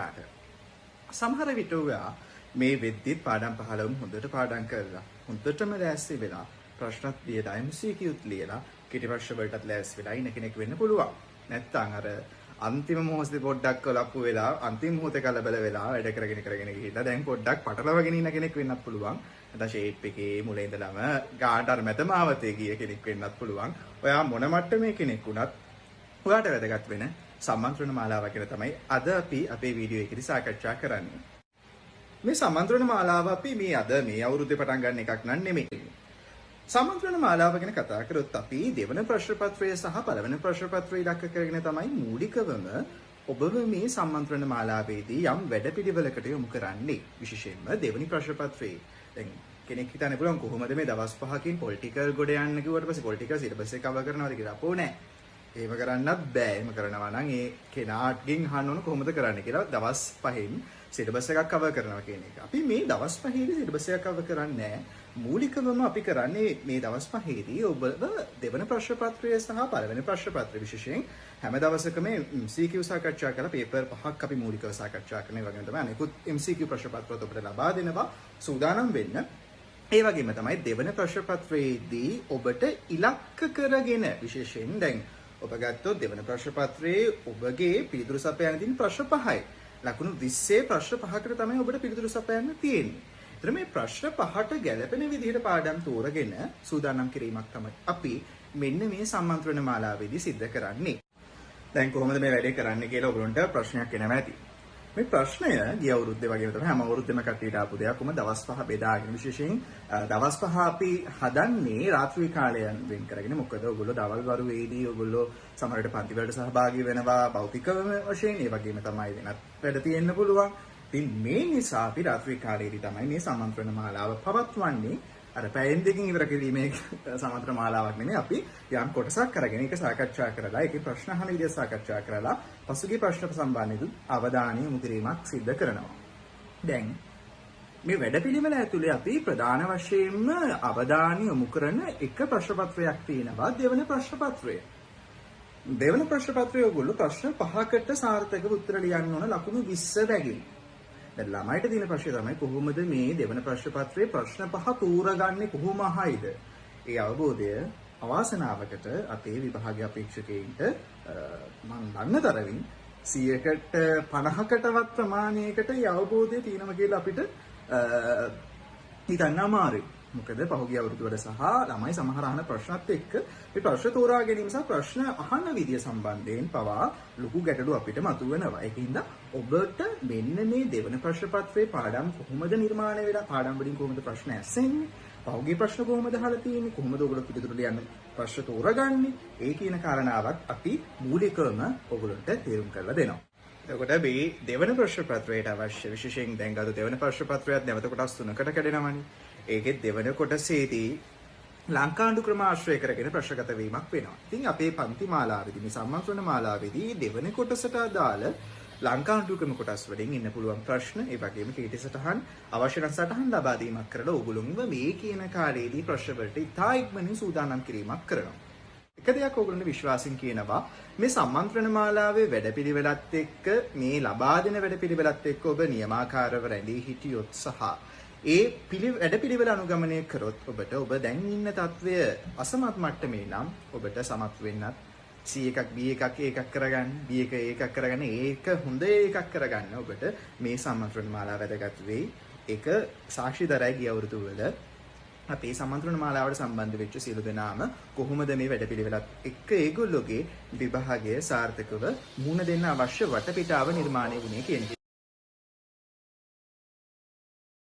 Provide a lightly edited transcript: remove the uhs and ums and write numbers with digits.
කෙනාට. සමහර විට ඔයා මේ වෙද්දිත් පාඩම් 15ම හොඳට පාඩම් කරලා හොඳටම ලෑස්ති වෙලා ප්‍රශ්නත් ලියලා MCQත් ලියලා කෙටි ප්‍රශ්න වලටත් ලෑස්ති වෙලා ඉන්න කෙනෙක් වෙන්න පුළුවන්. නැත්තම් අර අන්තිම මොහොතේ පොඩ්ඩක් ලප්පු වෙලා අන්තිම මොහොතේ කලබල වෙලා වැඩ කරගෙන ගිහිල්ලා දැන් පොඩ්ඩක් පටලවාගෙන ඉන්න කෙනෙක් වෙන්නත් පුළුවන්. නැත්නම් ෂේප් එකේ මුල ඉඳලම ගානට අර මැදමාවතේ ගිය කෙනෙක් වෙන්නත් පුළුවන්. ඔයා මොන මට්ටමේ කෙනෙක් වුණත් ඔයාට වැදගත් වෙන සම්මන්ත්‍රණ මාලාව කියලා තමයි අද අපි අපේ වීඩියෝ එකේදී සාකච්ඡා කරන්නේ. මේ සම්මන්ත්‍රණ මාලාව අපි අද මේ අවුරුද්දේ පටන් ගන්න එකක් නන් නෙමෙයි. සම්මන්ත්‍රණ මාලාව ගැන කතා කරොත් අපි දෙවන ප්‍රශ්න පත්‍රය සහ පළවෙනි ප්‍රශ්න පත්‍රය ඉලක්ක කරගෙන තමයි මූලිකවම ඔබව මේ සම්මන්ත්‍රණ මාලාවේදී යම් වැඩපිළිවෙලකට යොමු කරන්නේ. විශේෂයෙන්ම දෙවනි ප්‍රශ්න පත්‍රයේ දැන් කෙනෙක් හිතන්න පුළුවන් කොහොමද මේ දවස් 5කින් පොලිටිකල් ගොඩ යන්න කිව්වට පස්සේ පොලිටිකල් සිලබස් එක කවර් කරනවද කියලා. අපෝ නෑ. එහෙම කරන්නත් බෑ. එහෙම කරනවා නම් ඒ කෙනාටකින් අහන්න ඕන කොහොමද කරන්න කියලා. දවස් 5න් සිලබස් එකක් කවර් කරනවා කියන එක. අපි මේ දවස් 5ේදී සිලබස් එකක් කවර් කරන්නේ නෑ. මූලිකවම අපි කරන්නේ මේ දවස් 5ේදී ඔබව දෙවන ප්‍රශ්න පත්‍රය සහ පළවෙනි ප්‍රශ්න පත්‍රය විශේෂයෙන් හැම දවසකම MCQ සාකච්ඡා කරලා පේපර් 5ක් අපි මූලිකව සාකච්ඡා කරන ඒ වගේම තමයි අනිකුත් MCQ ප්‍රශ්න පත්‍රත් ඔබට ලබා දෙනවා සූදානම් වෙන්න. ඒ වගේම තමයි දෙවන ප්‍රශ්න පත්‍රයේදී ඔබට ඉලක්ක කරගෙන විශේෂයෙන් දැන් ඔබ ගත්තොත් දෙවන ප්‍රශ්න පත්‍රයේ ඔබගේ පිළිතුරු සපයන්න තියෙන ප්‍රශ්න 5යි. ලකුණු 20 ප්‍රශ්න 5කට තමයි ඔබට පිළිතුරු සපයන්න තියෙන්නේ. ඒතර මේ ප්‍රශ්න 5ට ගැළපෙන විදිහට පාඩම් තෝරගෙන සූදානම් කිරීමක් තමයි අපි මෙන්න මේ සම්මන්ත්‍රණ මාලාවේදී සිද්ධ කරන්නේ. දැන් කොහොමද මේ වැඩේ කරන්නේ කියලා ඔයගොල්ලන්ට ප්‍රශ්නයක් එනවා ඇති. මේ ප්‍රශ්නය ගිය අවුරුද්දේ වගේම තමයි හැම අවුරුද්දෙම කට්ටියට ආපු දෙයක්. කොහොම දවස් 5 බෙදාගෙන විශේෂයෙන් දවස් 5 අපි හදන්නේ රාත්‍රී කාලයන් වෙන් කරගෙන. මොකද ඔයගොල්ලෝ දවල් වරුවේදී ඔයගොල්ලෝ සමහරවිට පන්ති වලට සහභාගී වෙනවා භෞතික වශයෙන්. ඒ වගේම තමයි වෙනත් වැඩ තියෙන්න පුළුවන්. ඉතින් මේ නිසා අපි රාත්‍රී කාලයේදී තමයි මේ සම්මන්ත්‍රණ මාලාව පවත්වන්නේ. අර පැයෙන් දෙකකින් ඉවර කිරීමේ සම්මන්ත්‍රණ මාලාවක් නෙමෙයි. අපි යම් කොටසක් අරගෙන ඒක සාකච්ඡා කරලා ඒකේ ප්‍රශ්න අහන විදිය සාකච්ඡා කරලා පසුගිය ප්‍රශ්න සම්බන්ධව අවධානය යොමු කිරීමක් සිද්ධ කරනවා. දැන් මේ වැඩපිළිවෙල ඇතුලේ අපි ප්‍රධාන වශයෙන්ම අවධානය යොමු කරන එක ප්‍රශ්න පත්‍රයක් තියෙනවා දෙවන ප්‍රශ්න පත්‍රය. දෙවන ප්‍රශ්න පත්‍රය ඔයගොල්ලෝ ප්‍රශ්න 5කට සාර්ථකව උත්තර ලියන්න ඕන ලකුණු 20 බැගින්. දැන් ළමයිට තියෙන ප්‍රශ්නේ තමයි කොහොමද මේ දෙවන ප්‍රශ්න පත්‍රයේ ප්‍රශ්න 5 තෝරගන්නේ කොහොම අහයිද? ඒ අවබෝධය අවාසනාවකට අපේ විභාගීය අපේක්ෂකයින්ට මම දන්න තරමින් 100කට 50කටවත් ප්‍රමාණයකට ඒ අවබෝධය තියෙනවා කියලා අපිට හිතන්න අමාරුයි. මොකද පහුගිය අවුරුදු වල සහ ළමයි සමහර අහන ප්‍රශ්නත් එක්ක මේ ප්‍රශ්න තෝරා ගැනීම සහ ප්‍රශ්න අහන විදිය සම්බන්ධයෙන් පවා ලොකු ගැටලු අපිට මතුවෙනවා. ඒකින්ද ඔබට මෙන්න මේ දෙවන ප්‍රශ්න පත්‍රයේ පාඩම් කොහොමද නිර්මාණය වෙලා පාඩම් වලින් කොහොමද ප්‍රශ්න ඇසෙන්නේ? පහුගිය ප්‍රශ්න කොහොමද අහලා තියෙන්නේ? කොහොමද ඔයගොල්ලෝ පිළිතුරු ලියන්න ප්‍රශ්න තෝරගන්නේ? ඒ කියන කාරණාවත් අපි මූලිකවම ඔයගොල්ලන්ට තේරුම් කරලා දෙනවා. එතකොට මේ දෙවන ප්‍රශ්න පත්‍රයට අවශ්‍ය විශේෂයෙන් දැන් ගත දෙවන ප්‍රශ්න පත්‍රයත් නැවත කොටස් 3කට කැඩෙනවානේ. ඒකේ දෙවන කොටසේදී ලංකාණ්ඩු ක්‍රම ආශ්‍රය කරගෙන ප්‍රශ්නගත වීමක් වෙනවා. ඉතින් අපේ පන්ති මාලාවේදී මේ සම්මන්ත්‍රණ මාලාවේදී දෙවන කොටසට අදාළ ලංකාණ්ඩු ක්‍රම කොටස් වලින් ඉන්න පුළුවන් ප්‍රශ්න ඒ වගේම කීටි සටහන් අවශ්‍ය නම් සටහන් ලබා දීමක් කරලා ඕගොල්ලෝව මේ කියන කාලයේදී ප්‍රශ්න වලට ඉතා ඉක්මනින් සූදානම් කිරීමක් කරනවා. එක දෙයක් ඕගොල්ලන්ට විශ්වාසින් කියනවා මේ සම්මන්ත්‍රණ මාලාවේ වැඩපිළිවෙලත් එක්ක මේ ලබා දෙන වැඩපිළිවෙලත් එක්ක ඔබ නියමාකාරව රැඳී හිටියොත් සහ ඒ වැඩපිළිවෙල අනුගමනය කරොත් ඔබට ඔබ දැන් ඉන්න තත්වය අසමත් මට්ටමේ නම් ඔබට සමත් වෙන්නත් C1ක් B1ක් එකක් කරගන්න B1 එකක් කරගන්න ඒක හොඳ එකක් කරගන්න ඔබට මේ සම්මන්ත්‍රණ මාලාව වැදගත් වෙයි. ඒක සාක්ෂිදරයි ගිය අවුරුදු වල අපේ සම්මන්ත්‍රණ මාලාවට සම්බන්ධ වෙච්ච සියලු දෙනාම කොහොමද මේ වැඩපිළිවෙලත් එක්ක ඒගොල්ලෝගේ විභාගය සාර්ථකව මුහුණ දෙන්න අවශ්‍ය වටපිටාව නිර්මාණය වුණේ කියන එක.